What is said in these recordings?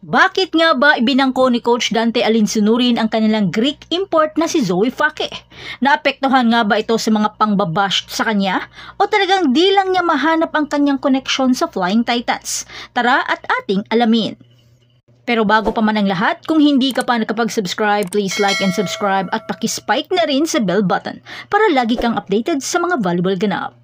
Bakit nga ba ibinangko ni Coach Dante Alinsunurin ang kanilang Greek import na si Zoe Fake? Naapektuhan nga ba ito sa mga pangbabash sa kanya? O talagang di lang niya mahanap ang kanyang koneksyon sa Flying Titans? Tara at ating alamin. Pero bago pa man ang lahat, kung hindi ka pa nakapag-subscribe, please like and subscribe at pakispike na rin sa bell button para lagi kang updated sa mga valuable ganap.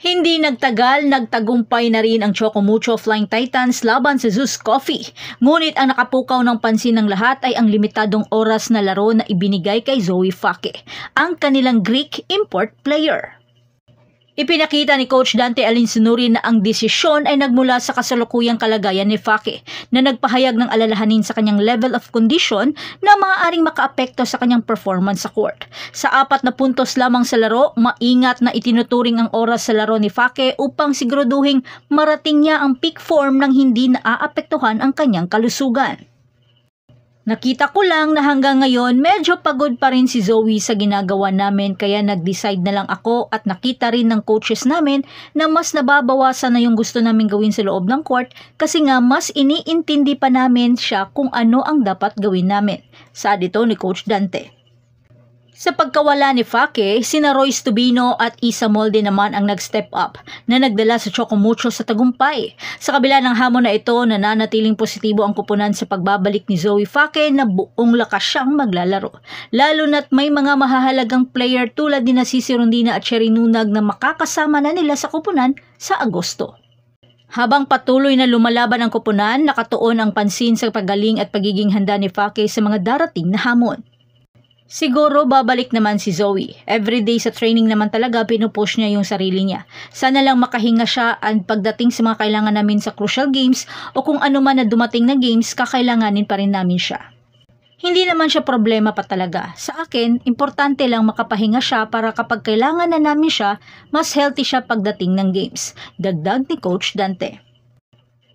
Hindi nagtagal, nagtagumpay na rin ang Chocomucho Flying Titans laban sa Zeus Coffee. Ngunit ang nakapukaw ng pansin ng lahat ay ang limitadong oras na laro na ibinigay kay Zoe Fake, ang kanilang Greek import player. Ipinakita ni Coach Dante Alinsunurin na ang desisyon ay nagmula sa kasalukuyang kalagayan ni Fake na nagpahayag ng alalahanin sa kanyang level of condition na maaaring makaapekto sa kanyang performance sa court. Sa 4 na puntos lamang sa laro, maingat na itinuturing ang oras sa laro ni Fake upang siguraduhing marating niya ang peak form nang hindi naaapektuhan ang kanyang kalusugan. Nakita ko lang na hanggang ngayon medyo pagod pa rin si Zoe sa ginagawa namin kaya nag-decide na lang ako at nakita rin ng coaches namin na mas nababawasan na yung gusto namin gawin sa loob ng court kasi nga mas iniintindi pa namin siya kung ano ang dapat gawin namin. Saad ito ni Coach Dante. Sa pagkawala ni Fake, sina Royce Tubino at Isa Molde naman ang nag-step up na nagdala sa Chocomucho sa tagumpay. Sa kabila ng hamon na ito, nananatiling positibo ang kupunan sa pagbabalik ni Zoe Fake na buong lakas siyang maglalaro. Lalo na't may mga mahahalagang player tulad ni Sisi Rondina at Cherry Nunag na makakasama na nila sa kupunan sa Agosto. Habang patuloy na lumalaban ang kupunan, nakatuon ang pansin sa pagaling at pagiging handa ni Fake sa mga darating na hamon. Siguro babalik naman si Zoe. Everyday sa training naman talaga pinupush niya yung sarili niya. Sana lang makahinga siya at pagdating sa mga kailangan namin sa crucial games o kung ano man na dumating na games, kakailanganin pa rin namin siya. Hindi naman siya problema pa talaga. Sa akin, importante lang makapahinga siya para kapag kailangan na namin siya, mas healthy siya pagdating ng games. Dagdag ni Coach Dante.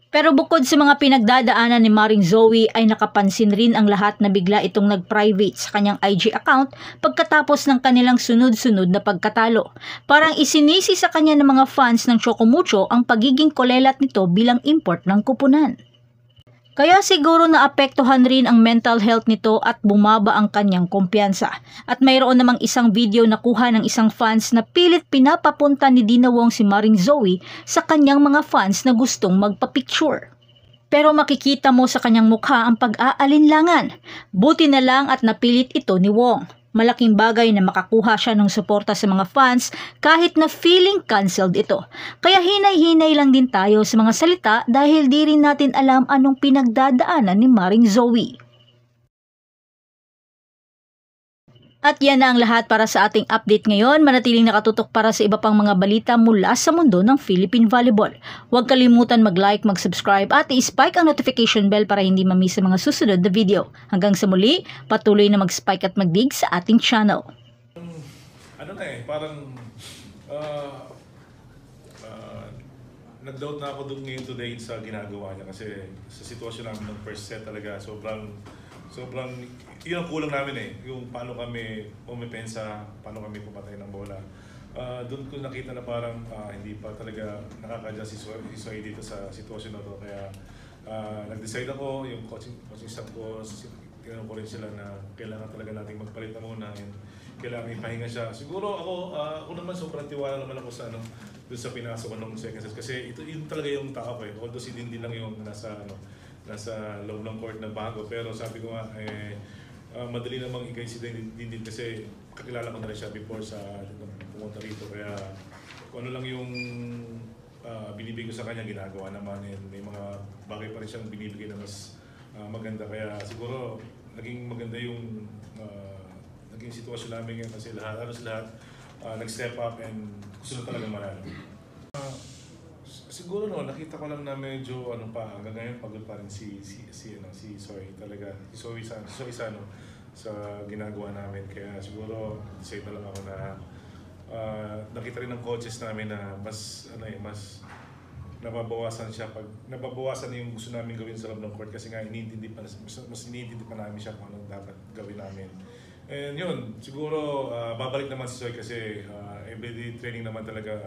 Pero bukod sa mga pinagdadaanan ni Maring Zoe ay nakapansin rin ang lahat na bigla itong nag-private sa kanyang IG account pagkatapos ng kanilang sunod-sunod na pagkatalo. Parang isinisi sa kanya ng mga fans ng Chocomucho ang pagiging kolelat nito bilang import ng kupunan. Kaya siguro naapektuhan rin ang mental health nito at bumaba ang kanyang kumpiyansa. At mayroon namang isang video na kuha ng isang fans na pilit pinapapunta ni Dina Wong si Maring Zoe sa kanyang mga fans na gustong magpa-picture. Pero makikita mo sa kanyang mukha ang pag-aalinlangan. Buti na lang at napilit ito ni Wong. Malaking bagay na makakuha siya ng suporta sa mga fans kahit na feeling cancelled ito. Kaya hinay-hinay lang din tayo sa mga salita dahil di rin natin alam anong pinagdadaanan ni Maring Zoe. At yan na ang lahat para sa ating update ngayon. Manatiling nakatutok para sa iba pang mga balita mula sa mundo ng Philippine Volleyball. Huwag kalimutan mag-like, mag-subscribe at i-spike ang notification bell para hindi ma-miss ang mga susunod na video. Hanggang sa muli, patuloy na mag-spike at mag-dig sa ating channel. Parang nag-doubt na ako doon ngayon today sa ginagawa niya kasi sa sitwasyon namin ng first set talaga sobrang yun ang kulang namin yung paano kami pumipensa, paano kami pumatay ng bola. Doon ko nakita na parang hindi pa talaga nakaka-adjust si Soy dito sa sitwasyon na to. Kaya nag-decide ako, yung coaching staff ko, tinanong ko rin sila na kailangan talaga nating magpalit na muna. Kailangan ipahinga siya. Siguro ako naman sobrang tiwala naman ako sa doon sa pinasok ko ng second set. Kasi yun talaga yung tao ko Although si Dindin lang yung nasa loob ng court na bago. Pero sabi ko nga, madali namang ikay si Dindin kasi kakilala ko na rin siya before sa pumunta rito. Kaya kung ano lang yung binibigay ko sa kanya, ginagawa naman. May mga bagay pa rin siyang binibigay na mas maganda. Kaya siguro naging maganda yung naging sitwasyon namin ngayon kasi lahat nag-step up and gusto na talaga manalo. Siguro nakita ko lang na medyo hanggang ngayon pagod pa rin si Soy talaga. Si Soy sa ginagawa namin. Kaya siguro decide na lang ako na nakita rin ng coaches namin na mas nababawasan siya nababawasan yung gusto namin gawin sa loob ng court kasi nga mas iniintindi pa namin siya kung ano dapat gawin namin. And yun, siguro babalik naman si Soy kasi everyday training naman talaga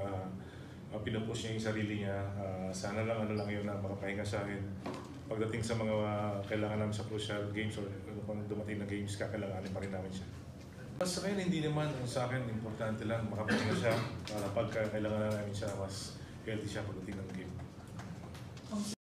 pinupush niya yung sarili niya. Sana lang yun na makapahinga siya. pagdating sa mga kailangan namin sa crucial games or kung dumating na games, kakailanganin pa rin namin siya. Sa ngayon, hindi naman. Sa akin, importante lang makapahinga siya para pagka kailangan na namin siya, mas healthy siya pagdating ng game.